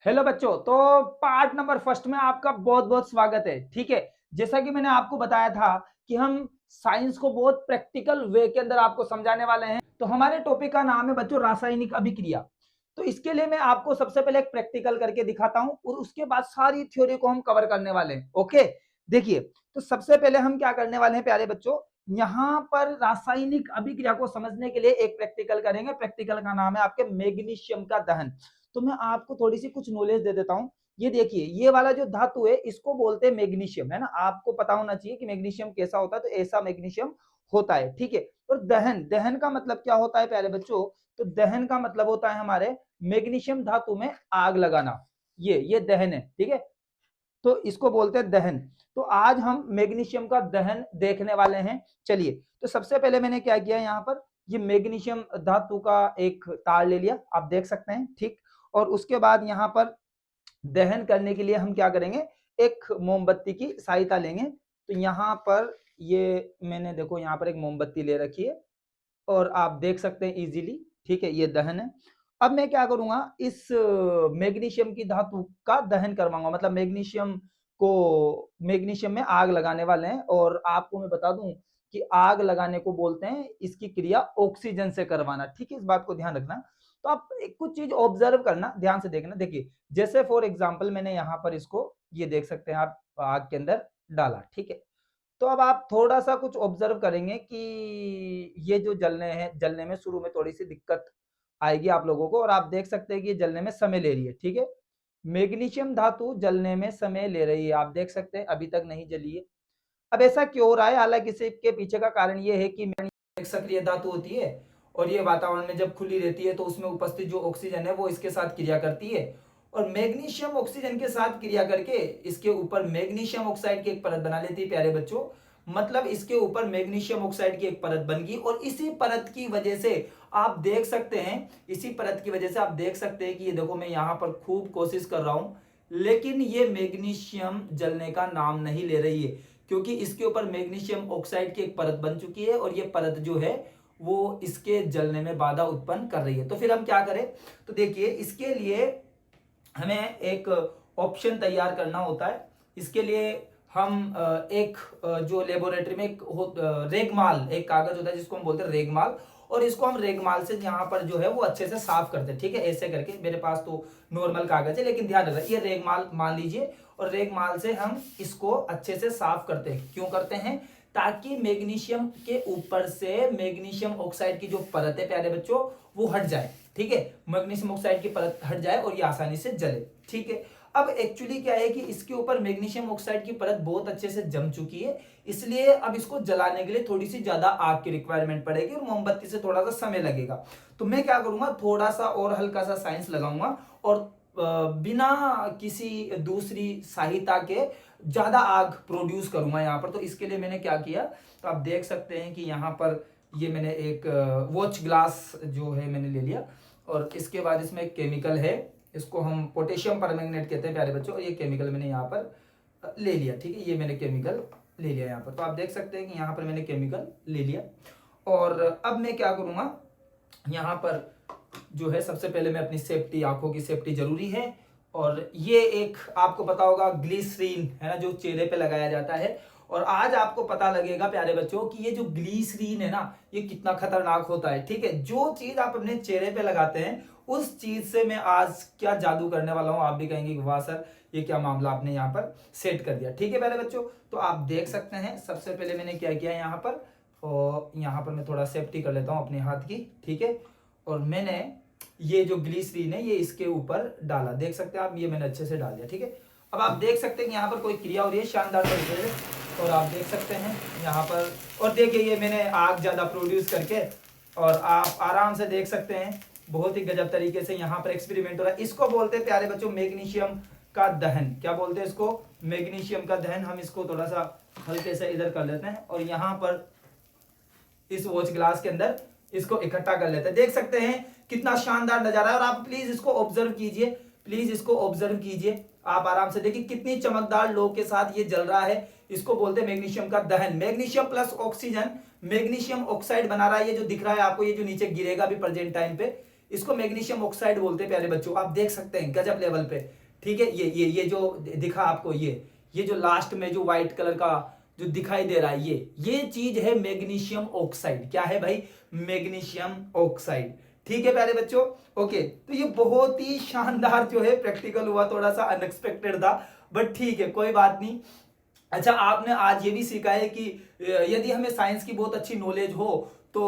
Hello बच्चों, तो part number first में आपका बहुत बहुत स्वागत है। ठीक है, जैसा कि मैंने आपको बताया था कि हम साइंस को बहुत प्रैक्टिकल वे के अंदर आपको समझाने वाले हैं। तो हमारे टॉपिक का नाम है बच्चों रासायनिक अभिक्रिया। तो इसके लिए मैं आपको सबसे पहले एक प्रैक्टिकल करके दिखाता हूं और उसके बाद सारी थ्योरी को हम कवर करने वाले हैं। ओके, देखिए, तो सबसे पहले हम क्या करने वाले हैं प्यारे बच्चों, यहाँ पर रासायनिक अभिक्रिया को समझने के लिए एक प्रैक्टिकल करेंगे। प्रैक्टिकल का नाम है आपके मैग्नीशियम का दहन। तो मैं आपको थोड़ी सी कुछ नॉलेज दे देता हूं। ये देखिए, ये वाला जो धातु है इसको बोलते हैं मैग्नीशियम, है ना। आपको पता होना चाहिए कि मैग्नीशियम कैसा होता है, तो ऐसा मैग्नीशियम होता है। ठीक है, और दहन, दहन का मतलब क्या होता है प्यारे बच्चों, तो दहन का मतलब होता है हमारे मैग्नीशियम धातु में आग लगाना। ये दहन है। ठीक है, तो इसको बोलते हैं दहन। तो आज हम मैग्नीशियम का दहन देखने वाले हैं। चलिए, तो सबसे पहले मैंने क्या किया, यहाँ पर ये मैग्नीशियम धातु का एक तार ले लिया, आप देख सकते हैं। ठीक, और उसके बाद यहाँ पर दहन करने के लिए हम क्या करेंगे, एक मोमबत्ती की सहायता लेंगे। तो यहाँ पर ये मैंने देखो यहाँ पर एक मोमबत्ती ले रखी है और आप देख सकते हैं इजीली। ठीक है, ये दहन है। अब मैं क्या करूंगा, इस मैग्नीशियम की धातु का दहन करवाऊंगा, मतलब मैग्नीशियम में आग लगाने वाले हैं। और आपको मैं बता दूं कि आग लगाने को बोलते हैं, इसकी क्रिया ऑक्सीजन से करवाना। ठीक है, इस बात को ध्यान रखना। तो आप कुछ चीज ऑब्जर्व करना, ध्यान से देखना। देखिए, जैसे फॉर एग्जाम्पल मैंने यहाँ पर इसको, ये देख सकते हैं आप, आग के अंदर डाला। ठीक है, तो अब आप थोड़ा सा कुछ ऑब्जर्व करेंगे कि ये जो जलने में शुरू में थोड़ी सी दिक्कत आएगी आप लोगों को, और आप देख सकते हैं कि ये जलने में समय ले रही है। ठीक है, मैग्नीशियम धातु जलने में समय ले रही है, आप देख सकते हैं अभी तक नहीं जली है। अब ऐसा क्यों हो रहा है, हालांकि इसके पीछे का कारण ये है कि एक सक्रिय धातु होती है और ये वातावरण में जब खुली रहती है तो उसमें उपस्थित जो ऑक्सीजन है वो इसके साथ क्रिया करती है, और मैग्नीशियम ऑक्सीजन के साथ क्रिया करके इसके ऊपर मैग्नीशियम ऑक्साइड की एक परत बना लेती है प्यारे बच्चों। मतलब इसके ऊपर मैग्नीशियम ऑक्साइड की एक परत बन गई, और इसी परत की वजह से आप देख सकते हैं, इसी परत की वजह से आप देख सकते हैं कि ये देखो, मैं यहां पर खूब कोशिश कर रहा हूं लेकिन ये मैग्नीशियम जलने का नाम नहीं ले रही है, क्योंकि इसके ऊपर मैग्नीशियम ऑक्साइड की एक परत बन चुकी है और ये परत जो है वो इसके जलने में बाधा उत्पन्न कर रही है। तो फिर हम क्या करें, तो देखिए, इसके लिए हमें एक ऑप्शन तैयार करना होता है। इसके लिए हम एक जो लेबोरेटरी में एक रेगमाल, एक कागज होता है जिसको हम बोलते हैं रेगमाल, और इसको हम रेगमाल से यहाँ पर जो है वो अच्छे से साफ करते हैं। ठीक है, ऐसे करके, मेरे पास तो नॉर्मल कागज है लेकिन ध्यान रखना, ये रेगमाल मान लीजिए, और रेगमाल से हम इसको अच्छे से साफ करते हैं। क्यों करते हैं, ताकि मैग्नीशियम के ऊपर से मैग्नीशियम ऑक्साइड की जो परत है प्यारे बच्चों वो हट जाए। ठीक है, मैग्नीशियम ऑक्साइड की परत हट जाए और ये आसानी से जले। ठीक है, अब एक्चुअली क्या है कि इसके ऊपर मैग्नीशियम ऑक्साइड की परत बहुत अच्छे से जम चुकी है, इसलिए अब इसको जलाने के लिए थोड़ी सी ज्यादा आग की रिक्वायरमेंट पड़ेगी और मोमबत्ती से थोड़ा सा समय लगेगा। तो मैं क्या करूंगा, थोड़ा सा और हल्का सा साइंस लगाऊंगा और बिना किसी दूसरी सहायता के ज्यादा आग प्रोड्यूस करूंगा यहाँ पर। तो इसके लिए मैंने क्या किया, तो आप देख सकते हैं कि यहाँ पर ये मैंने एक वॉच ग्लास जो है मैंने ले लिया, और इसके बाद इसमें एक केमिकल है, इसको हम पोटेशियम परमैंगनेट कहते हैं प्यारे बच्चों, और ये केमिकल मैंने यहाँ पर ले लिया। ठीक है, ये मैंने केमिकल ले लिया यहाँ पर। तो आप देख सकते हैं कि यहाँ पर मैंने केमिकल ले लिया, और अब मैं क्या करूँगा, यहाँ पर जो है सबसे पहले मैं अपनी सेफ्टी, आंखों की सेफ्टी जरूरी है, और ये एक आपको पता होगा ग्लिसरीन है ना, जो चेहरे पे लगाया जाता है। और आज आपको पता लगेगा प्यारे बच्चों कि ये जो ग्लिसरीन है ना, ये कितना खतरनाक होता है। ठीक है, जो चीज आप अपने चेहरे पे लगाते हैं उस चीज से मैं आज क्या जादू करने वाला हूं, आप भी कहेंगे कि वाह सर ये क्या मामला आपने यहाँ पर सेट कर दिया। ठीक है प्यारे बच्चों, तो आप देख सकते हैं सबसे पहले मैंने क्या किया यहाँ पर, और यहाँ पर मैं थोड़ा सेफ्टी कर लेता हूँ अपने हाथ की। ठीक है, और मैंने ये जो ग्लिसरीन है ये इसके ऊपर डाला, देख सकते हैं आप, ये मैंने अच्छे से डाल दिया। ठीक है, अब आप देख सकते हैं कि यहाँ पर कोई क्रिया हो रही है शानदार तरीके से, और आप देख सकते हैं यहाँ पर, और देखिए ये मैंने आग ज्यादा प्रोड्यूस करके, और आप आराम से देख सकते हैं बहुत ही गजब तरीके से यहाँ पर एक्सपेरिमेंट हो रहा है। इसको बोलते हैं प्यारे बच्चों मैग्नीशियम का दहन। क्या बोलते हैं इसको, मैग्नीशियम का दहन। हम इसको थोड़ा सा हल्के से इधर कर लेते हैं और यहाँ पर इस वॉच ग्लास के अंदर इसको इकट्ठा कर लेते हैं। देख सकते हैं कितना शानदार नजारा है, और आप प्लीज इसको ऑब्जर्व कीजिए, प्लीज इसको ऑब्जर्व कीजिए, आप आराम से देखिए कितनी चमकदार लो के साथ ये जल रहा है। इसको बोलते हैं मैग्नीशियम का दहन। Magnesium plus oxygen magnesium oxide बना रहा है, ये जो दिख रहा है आपको, ये जो नीचे गिरेगा भी प्रेजेंट टाइम पे, इसको मैग्नीशियम ऑक्साइड बोलते हैं प्यारे बच्चों, आप देख सकते हैं गजब लेवल पे। ठीक है, ये जो दिखा आपको, ये जो लास्ट में जो व्हाइट कलर का जो दिखाई दे रहा है, ये चीज है मैग्नीशियम ऑक्साइड। क्या है भाई? Magnesium oxide. ठीक है प्यारे बच्चों, ओके। तो ये बहुत ही शानदार जो है प्रैक्टिकल हुआ, थोड़ा सा अनएक्सपेक्टेड था, बट ठीक है, कोई बात नहीं। अच्छा, आपने आज ये भी सीखा है कि यदि हमें साइंस की बहुत अच्छी नॉलेज हो तो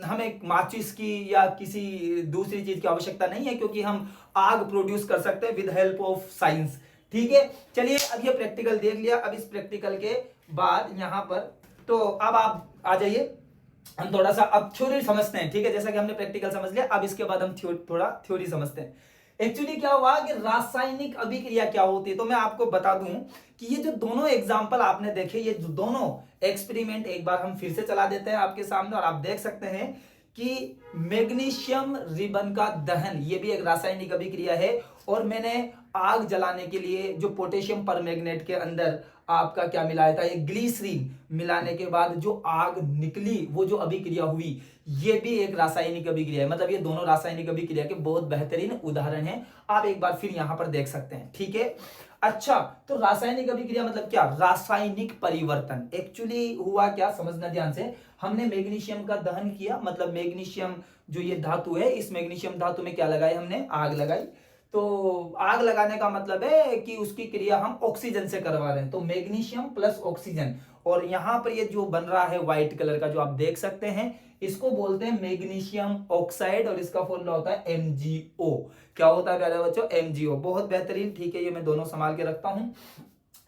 हमें माचिस की या किसी दूसरी चीज की आवश्यकता नहीं है, क्योंकि हम आग प्रोड्यूस कर सकते हैं विद हेल्प ऑफ साइंस। ठीक है, चलिए अब ये प्रैक्टिकल देख लिया। अब इस प्रैक्टिकल के बाद यहां पर तो अब आप आ जाइए, हम थोड़ा सा अब थ्योरी समझते हैं। ठीक है, जैसा कि हमने प्रैक्टिकल समझ लिया, अब इसके बाद हम थोड़ा थ्योरी समझते हैं। एक्चुअली क्या हुआ कि रासायनिक अभिक्रिया क्या होती है, तो मैं आपको बता दूं कि ये जो दोनों एग्जांपल आपने देखे, ये जो दोनों एक्सपेरिमेंट एक बार हम फिर से चला देते हैं आपके सामने, और आप देख सकते हैं कि मैग्नीशियम रिबन का दहन ये भी एक रासायनिक अभिक्रिया है। और मैंने आग जलाने के लिए जो पोटेशियम परमैंगनेट के अंदर आपका क्या मिलाया था, ये ग्लिसरीन मिलाने के बाद जो आग निकली, वो जो अभिक्रिया हुई, ये भी एक रासायनिक अभिक्रिया है। मतलब ये दोनों रासायनिक अभिक्रिया के बहुत बेहतरीन उदाहरण हैं, आप एक बार फिर यहां पर देख सकते हैं। ठीक है, अच्छा, तो रासायनिक अभिक्रिया मतलब क्या? रासायनिक परिवर्तन। एक्चुअली हुआ क्या, समझना ध्यान से। हमने मैग्नीशियम का दहन किया, मतलब मैग्नीशियम जो ये धातु है, इस मैग्नीशियम धातु में क्या लगाई हमने? आग लगाई। तो आग लगाने का मतलब है कि उसकी क्रिया हम ऑक्सीजन से करवा रहे हैं, तो मैग्नीशियम प्लस ऑक्सीजन। और यहां पर ये जो बन रहा है व्हाइट कलर का, जो आप देख सकते हैं, इसको बोलते हैं मैग्नीशियम ऑक्साइड, और इसका फॉर्मूला होता है MgO। क्या होता है प्यारे बच्चों? MgO। बहुत बेहतरीन। ठीक है, ये मैं दोनों संभाल के रखता हूं।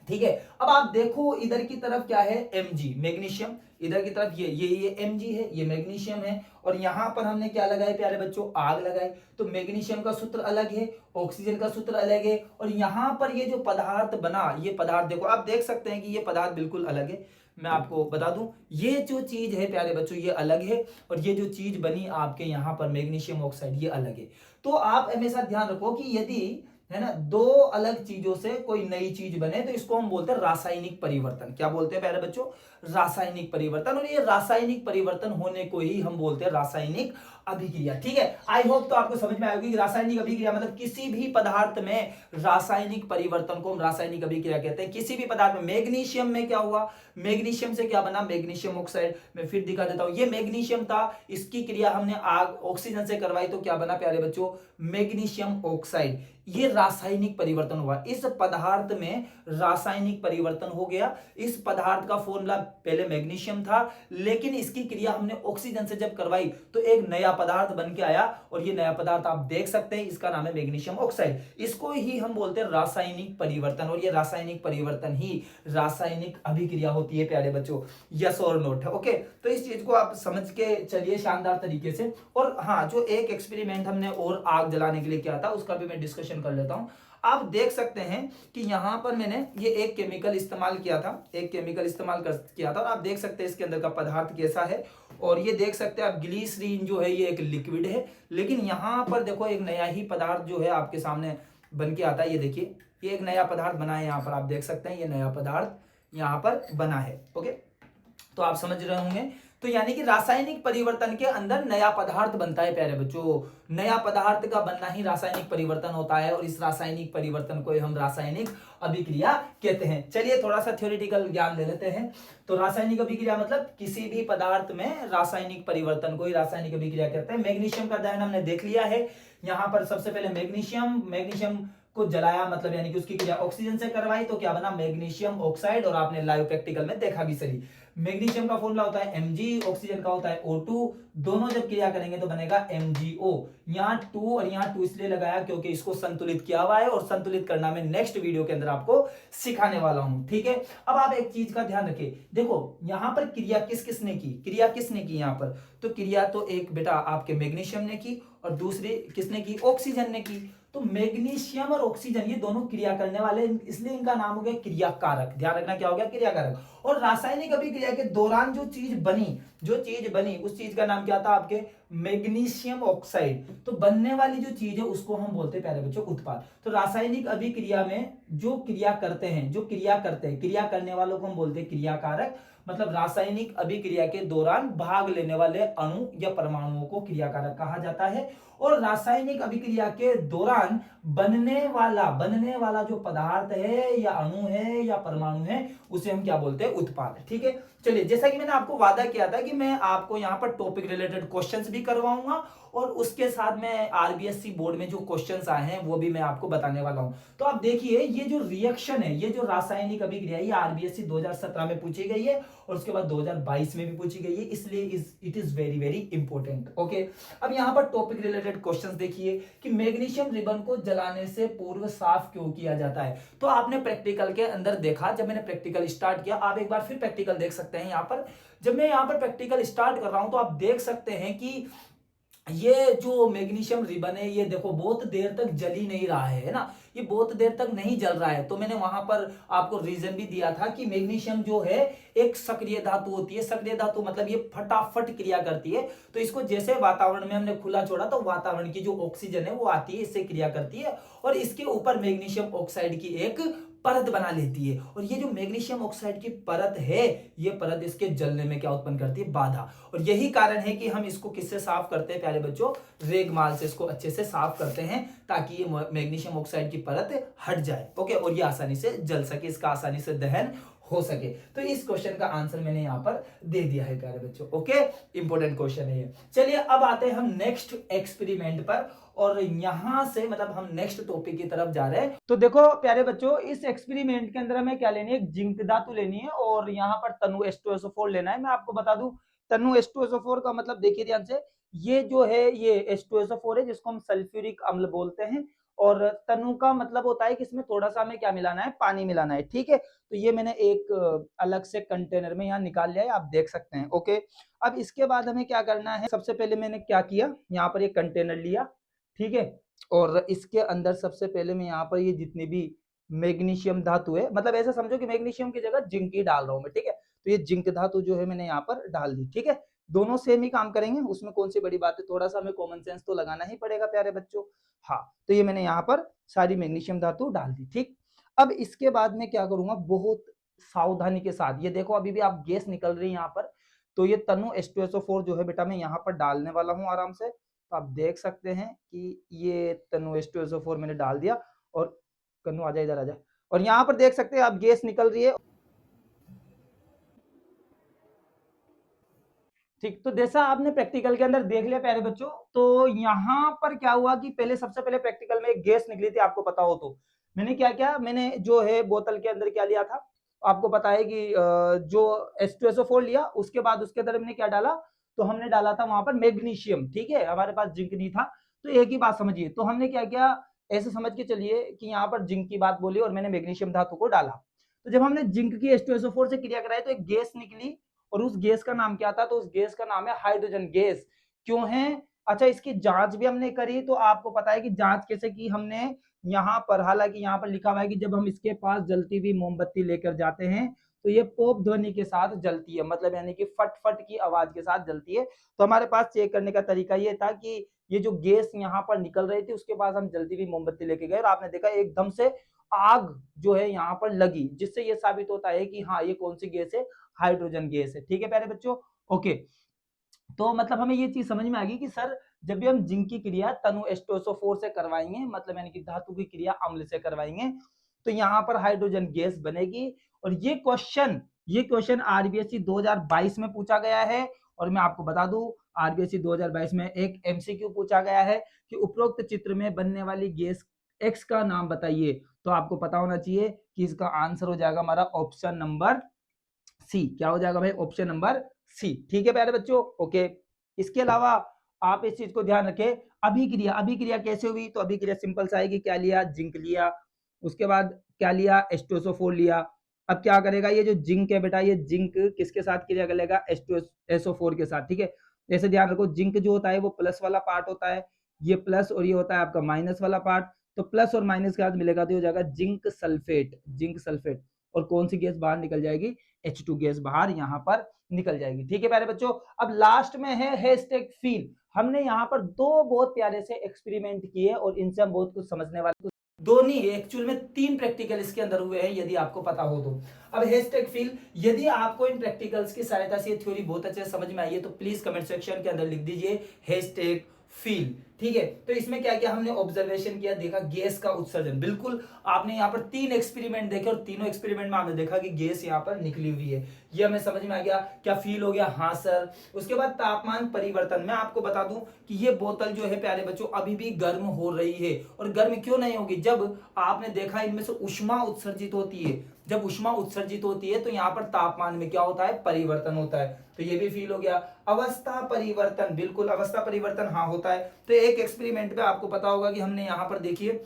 ठीक है, अब आप देखो इधर की तरफ क्या है? Mg, magnesium. इधर की तरफ ये Mg है, ये मैग्नीशियम है। और यहां पर हमने क्या लगाया प्यारे बच्चों? आग लगाई। तो मैग्नीशियम का सूत्र अलग है, ऑक्सीजन का सूत्र अलग है, और यहां पर ये जो पदार्थ बना, ये पदार्थ देखो, आप देख सकते हैं कि ये पदार्थ बिल्कुल अलग है। मैं आपको बता दूं, ये जो चीज है प्यारे बच्चों, ये अलग है, और ये जो चीज बनी आपके यहां पर मैग्नीशियम ऑक्साइड, ये अलग है। तो आप हमेशा ध्यान रखो कि यदि है ना, दो अलग चीजों से कोई नई चीज बने, तो इसको हम बोलते हैं रासायनिक परिवर्तन। क्या बोलते हैं प्यारे बच्चों? रासायनिक परिवर्तन। और ये रासायनिक परिवर्तन होने को ही हम बोलते हैं रासायनिक अभिक्रिया। ठीक है, आई होप तो आपको समझ में आएगी कि रासायनिक अभिक्रिया मतलब किसी भी पदार्थ में रासायनिक परिवर्तन को हम रासायनिक अभिक्रिया कहते हैं। किसी भी पदार्थ में, मैग्नीशियम में क्या हुआ? मैग्नीशियम से क्या बना? Magnesium oxide. मैं फिर दिखा देता हूं, ये मैग्नीशियम था, इसकी क्रिया हमने आग ऑक्सीजन से करवाई, तो क्या बना प्यारे बच्चों? Magnesium oxide. ये रासायनिक परिवर्तन हुआ, इस पदार्थ में रासायनिक परिवर्तन हो गया। इस पदार्थ का फॉर्मूला पहले मैग्नीशियम था, लेकिन इसकी क्रिया हमने ऑक्सीजन से जब करवाई तो एक नया पदार्थ बन के आया, और ये नया पदार्थ आप देख सकते हैं, इसका नाम है मैग्नीशियम ऑक्साइड। इसको ही हम बोलते हैं रासायनिक परिवर्तन, और ये रासायनिक परिवर्तन ही रासायनिक अभिक्रिया होती है प्यारे बच्चों। यस और नोट है, ओके। तो इस चीज को आप समझ के चलिए शानदार तरीके से। और हाँ, जो एक एक्सपेरिमेंट हमने और आग जलाने के लिए किया था, उसका भी मैं डिस्कशन कर लेता हूं। आप देख सकते हैं कि यहां पर मैंने ये एक केमिकल इस्तेमाल किया था, किया था, और आप देख सकते हैं इसके अंदर का पदार्थ कैसा है। और ये देख सकते हैं आप, ग्लिसरीन जो है ये एक लिक्विड है, लेकिन यहां पर देखो एक नया ही पदार्थ जो है आपके सामने बन के आता है। ये देखिए, ये एक नया पदार्थ बना है, यहाँ पर आप देख सकते हैं ये नया पदार्थ यहाँ पर बना है। ओके, तो आप समझ रहे होंगे। तो यानी कि रासायनिक परिवर्तन के अंदर नया पदार्थ बनता है प्यारे बच्चों। नया पदार्थ का बनना ही रासायनिक परिवर्तन होता है, और इस रासायनिक परिवर्तन को हम रासायनिक अभिक्रिया कहते हैं। चलिए थोड़ा सा थ्योरेटिकल ज्ञान ले लेते हैं। तो रासायनिक अभिक्रिया मतलब किसी भी पदार्थ में रासायनिक परिवर्तन को ही रासायनिक अभिक्रिया कहते हैं। मैग्नीशियम का दहन हमने देख लिया है। यहाँ पर सबसे पहले मैग्नीशियम को जलाया, मतलब यानी कि उसकी क्रिया ऑक्सीजन से करवाई, तो क्या बना? Magnesium oxide. और आपने लाइव प्रैक्टिकल में देखा भी सही। मैग्नीशियम का फॉर्मूला होता है Mg, ऑक्सीजन का होता है O2। दोनों जब क्रिया करेंगे तो बनेगा MgO। यहाँ 2 और यहाँ 2 इसलिए लगाया क्योंकि इसको संतुलित किया हुआ है, और संतुलित करना मैं नेक्स्ट वीडियो के अंदर आपको सिखाने वाला हूं। ठीक है, अब आप एक चीज का ध्यान रखिए, देखो यहाँ पर क्रिया किसने की यहाँ पर? तो क्रिया तो एक बेटा आपके मैग्नीशियम ने की, और दूसरी किसने की? ऑक्सीजन ने की। तो मैग्नीशियम और ऑक्सीजन ये दोनों क्रिया करने वाले, इसलिए इनका नाम हो गया क्रियाकारक। ध्यान रखना, क्या हो गया? क्रियाकारक। और रासायनिक अभिक्रिया के दौरान जो चीज बनी उस चीज का नाम क्या था आपके? Magnesium oxide. तो बनने वाली जो चीज है उसको हम बोलते हैं प्यारे बच्चों उत्पाद। तो रासायनिक अभिक्रिया में जो क्रिया करते हैं, क्रिया करने वालों को हम बोलते हैं क्रियाकारक। मतलब रासायनिक अभिक्रिया के दौरान भाग लेने वाले अणु या परमाणुओं को क्रियाकारक कहा जाता है। और रासायनिक अभिक्रिया के दौरान बनने वाला जो पदार्थ है या अणु है या परमाणु है उसे हम क्या बोलते हैं, उत्पाद। ठीक है, चलिए जैसा कि मैंने आपको वादा किया था कि मैं आपको यहाँ पर टॉपिक रिलेटेड क्वेश्चंस भी करवाऊंगा और उसके साथ में आरबीएससी बोर्ड में जो क्वेश्चंस आए हैं वो भी मैं आपको बताने वाला हूं। तो आप देखिए ये जो रिएक्शन है, ये जो रासायनिक अभिक्रिया है, ये आरबीएससी 2017 में पूछी गई है और उसके बाद 2022 में भी पूछी गई है, इसलिए it is very very important. Okay, अब यहाँ पर टॉपिक रिलेटेड क्वेश्चंस देखिए कि मैग्नीशियम रिबन को जलाने से पूर्व साफ क्यों किया जाता है। तो आपने प्रैक्टिकल के अंदर देखा, जब मैंने प्रैक्टिकल स्टार्ट किया, आप एक बार फिर प्रैक्टिकल देख सकते हैं। यहाँ पर जब मैं यहाँ पर प्रैक्टिकल स्टार्ट कर रहा हूं तो आप देख सकते हैं कि ये जो मैग्नीशियम रिबन है, ये देखो बहुत देर तक जल ही नहीं रहा है ना, ये बहुत देर तक नहीं जल रहा है। तो मैंने वहां पर आपको रीजन भी दिया था कि मैग्नीशियम जो है एक सक्रिय धातु होती है। सक्रिय धातु मतलब ये फटाफट क्रिया करती है, तो इसको जैसे वातावरण में हमने खुला छोड़ा तो वातावरण की जो ऑक्सीजन है वो आती है, इससे क्रिया करती है और इसके ऊपर मैग्नीशियम ऑक्साइड की एक परत बना लेती है। और ये जो मैग्नीशियम ऑक्साइड की परत है, ये परत इसके जलने में क्या उत्पन्न करती है, बाधा। और यही कारण है कि हम इसको किससे साफ करते हैं प्यारे बच्चों, रेगमाल से इसको अच्छे से साफ करते हैं ताकि ये मैग्नीशियम ऑक्साइड की परत हट जाए। ओके, और ये आसानी से जल सके, इसका आसानी से दहन हो सके। तो इस क्वेश्चन का आंसर मैंने यहां पर दे दिया है प्यारे बच्चों। ओके, इंपॉर्टेंट क्वेश्चन है ये। चलिए अब आते हैं हम नेक्स्ट एक्सपेरिमेंट पर और यहां से मतलब हम नेक्स्ट टॉपिक की तरफ जा रहे हैं। तो देखो प्यारे बच्चों, इस एक्सपेरिमेंट के अंदर हमें क्या लेनी है, एक जिंक धातु लेनी है और यहाँ पर तनु H2SO4 लेना है। मैं आपको बता दूं तनु H2SO4 का मतलब देखिए ध्यान से, ये जो है ये H2SO4 है जिसको हम सल्फ्यूरिक अम्ल बोलते हैं और तनु का मतलब होता है कि इसमें थोड़ा सा हमें क्या मिलाना है, पानी मिलाना है। ठीक है, तो ये मैंने एक अलग से कंटेनर में यहाँ निकाल लिया है, आप देख सकते हैं। ओके, अब इसके बाद हमें क्या करना है, सबसे पहले मैंने क्या किया, यहाँ पर एक कंटेनर लिया। ठीक है, और इसके अंदर सबसे पहले मैं यहाँ पर ये जितनी भी मैग्नीशियम धातु है, मतलब ऐसा समझो कि मैग्नीशियम की जगह जिंक ही डाल रहा हूं मैं। ठीक है, तो ये जिंक धातु जो है मैंने यहाँ पर डाल दी। ठीक है, दोनों सेम ही काम करेंगे, उसमें कौन सी बड़ी बात है, थोड़ा सा हमें कॉमन सेंस तो लगाना ही पड़ेगा प्यारे बच्चों। हाँ, तो ये मैंने यहाँ पर सारी मैग्नीशियम धातु डाल दी। ठीक, अब इसके बाद में क्या करूंगा, बहुत सावधानी के साथ, ये देखो अभी भी आप गैस निकल रही है यहाँ पर, तो ये तनु H2SO4 जो है बेटा मैं यहाँ पर डालने वाला हूँ आराम से। तो आप देख सकते हैं कि ये तनु H2SO4 मैंने डाल दिया और कन्नू आजा इधर आजा, और यहाँ पर देख सकते हैं आप गैस निकल रही है। ठीक, तो जैसा आपने प्रैक्टिकल के अंदर देख लिया प्यारे बच्चों, तो यहाँ पर क्या हुआ कि पहले सबसे पहले प्रैक्टिकल में एक गैस निकली थी, आपको पता हो तो मैंने क्या किया, मैंने जो है बोतल के अंदर क्या लिया था, आपको पता है कि जो H2SO4 लिया, उसके बाद उसके अंदर हमने क्या डाला, तो हमने डाला था वहां पर मैग्नीशियम। ठीक है, हमारे पास जिंक नहीं था, तो एक ही बात समझिए, तो हमने क्या किया, ऐसे समझ के चलिए कि यहाँ पर जिंक की बात बोली और मैंने मैग्नीशियम धातु को डाला। तो जब हमने जिंक की H2SO4 से क्रिया कराई तो एक गैस निकली और उस गैस का नाम क्या था, तो उस गैस का नाम है हाइड्रोजन गैस। क्यों है, अच्छा इसकी जांच भी हमने करी, तो आपको पता है कि जांच कैसे की हमने, यहाँ पर हालांकि यहाँ पर लिखा हुआ है कि जब हम इसके पास जलती हुई मोमबत्ती लेकर जाते हैं तो ये पॉप ध्वनि के साथ जलती है, मतलब यानी कि फट फट की आवाज के साथ जलती है। तो हमारे पास चेक करने का तरीका ये था कि ये जो गैस यहाँ पर निकल रही थी उसके पास हम जलती हुई मोमबत्ती लेके गए और आपने देखा एकदम से आग जो है यहाँ पर लगी, जिससे ये साबित होता है कि हाँ ये कौन सी गैस है, हाइड्रोजन गैस है। ठीक है प्यारे बच्चों, ओके, तो मतलब हमें ये चीज समझ में आ गई कि सर जब भी हम जिंक की क्रिया तनु H2SO4 से करवाएंगे, मतलब यानी कि धातु की क्रिया अम्ल से करवाएंगे, तो यहाँ पर हाइड्रोजन गैस बनेगी। और ये क्वेश्चन आरबीएससी 2022 में पूछा गया है और मैं आपको बता दूं आरबीएससी 2022 में एक एमसीक्यू पूछा गया है कि उपरोक्त चित्र में बनने वाली गैस एक्स का नाम बताइए। तो आपको पता होना चाहिए कि इसका आंसर हो जाएगा हमारा ऑप्शन नंबर सी। क्या हो जाएगा भाई, ऑप्शन नंबर सी। ठीक है प्यारे बच्चों, ओके। इसके अलावा आप इस चीज को ध्यान रखें, अभिक्रिया कैसे हुई, तो अभिक्रिया सिंपल सा है कि क्या लिया, जिंक लिया, उसके बाद क्या लिया, H2SO4 लिया। अब क्या करेगा, ये जो जिंक है बेटा, ये जिंक किसके साथ क्रिया करेगा, H2SO4 के साथ। ठीक है, जैसे ध्यान रखो जिंक जो होता है वो प्लस वाला पार्ट होता है, ये प्लस और ये होता है आपका माइनस वाला पार्ट। तो प्लस और माइनस के साथ मिलेगा तो हो जाएगा जिंक सल्फेट। और कौन सी गैस बाहर निकल जाएगी, H2 गैस बाहर यहाँ पर निकल जाएगी। ठीक है प्यारे बच्चों, अब लास्ट में है हैशटैग फील। हमने यहाँ पर दो बहुत प्यारे से एक्सपेरिमेंट किए और इनसे हम बहुत कुछ समझने वाले, दो नहीं एक्चुअल में 3 प्रैक्टिकल इसके अंदर हुए हैं यदि आपको पता हो तो। अब हैशटैग फील, यदि आपको इन प्रैक्टिकल्स की सहायता से थ्योरी बहुत अच्छे से समझ में आई है तो प्लीज कमेंट सेक्शन के अंदर लिख दीजिए हैशटैग फील। ठीक है। तो इसमें क्या किया हमने, ऑब्जर्वेशन किया, देखा गैस का उत्सर्जन, बिल्कुल आपने यहाँ पर 3 एक्सपेरिमेंट देखे और तीनों एक्सपेरिमेंट में आपने देखा कि गैस यहाँ पर निकली हुई है। ये हमें समझ में आ गया, क्या फील हो गया, हाँ सर। उसके बाद तापमान परिवर्तन, मैं आपको बता दूं कि ये बोतल जो है प्यारे बच्चों अभी भी गर्म हो रही है, और गर्म क्यों नहीं होगी, जब आपने देखा इनमें से ऊष्मा उत्सर्जित होती है, जब ऊष्मा उत्सर्जित होती है तो यहाँ पर तापमान में क्या होता है, परिवर्तन होता है। तो ये भी फील हो गया। अवस्था परिवर्तन, बिल्कुल अवस्था परिवर्तन हाँ होता है। तो एक एक्सपेरिमेंट पे आपको पता होगा कि हमने यहाँ पर देखिए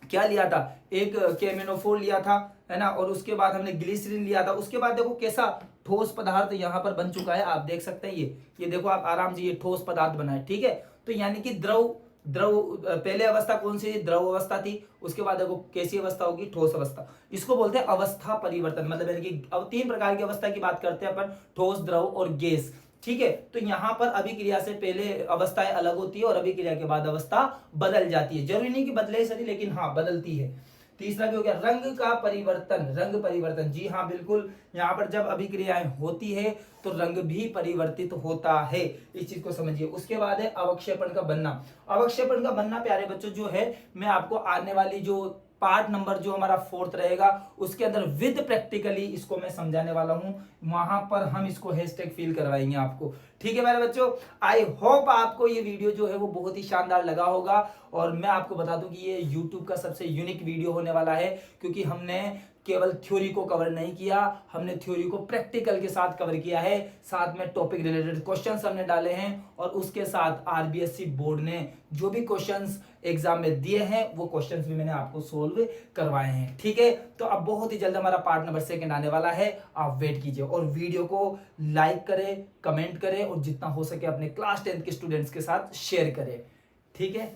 क्या लिया था, एक केमिनोफोर लिया था, है ना, और उसके बाद हमने ग्लिसरीन लिया था। उसके बाद देखो कैसा ठोस पदार्थ यहाँ पर बन चुका है, आप देख सकते हैं ये देखो आप आराम से, ये ठोस पदार्थ बना है, ठीक है। तो यानी कि द्रव पहले अवस्था कौन सी थी, द्रव अवस्था थी। उसके बाद देखो कैसी अवस्था होगी, ठोस अवस्था। इसको बोलते हैं अवस्था परिवर्तन, मतलब यानी कि अब 3 प्रकार की अवस्था की बात करते हैं अपन, ठोस, द्रव और गैस, ठीक है। तो यहां पर अभिक्रिया से पहले अवस्थाएं अलग होती है और अभिक्रिया के बाद अवस्था बदल जाती है। जरूरी नहीं कि बदले सही, लेकिन हाँ बदलती है। तीसरा भी हो गया रंग का परिवर्तन, रंग परिवर्तन, जी हाँ बिल्कुल, यहाँ पर जब अभिक्रियाएं होती है तो रंग भी परिवर्तित होता है, इस चीज को समझिए। उसके बाद है अवक्षेपण का बनना। अवक्षेपण का बनना प्यारे बच्चों जो है, मैं आपको आने वाली जो पार्ट नंबर जो हमारा 4th रहेगा उसके अंदर विद प्रैक्टिकली इसको मैं समझाने वाला हूं, वहां पर हम इसको हैशटैग फील करवाएंगे आपको, ठीक है मेरे बच्चों। आई होप आपको ये वीडियो जो है वो बहुत ही शानदार लगा होगा, और मैं आपको बता दूं कि ये YouTube का सबसे यूनिक वीडियो होने वाला है, क्योंकि हमने केवल थ्योरी को कवर नहीं किया, हमने थ्योरी को प्रैक्टिकल के साथ कवर किया है, साथ में टॉपिक रिलेटेड क्वेश्चंस हमने डाले हैं, और उसके साथ आरबीएससी बोर्ड ने जो भी क्वेश्चंस एग्जाम में दिए हैं वो क्वेश्चंस भी मैंने आपको सोल्व करवाए हैं, ठीक है। तो अब बहुत ही जल्द हमारा पार्ट नंबर 2 आने वाला है, आप वेट कीजिए, और वीडियो को लाइक करें, कमेंट करें, और जितना हो सके अपने क्लास 10th के स्टूडेंट्स के साथ शेयर करें, ठीक है।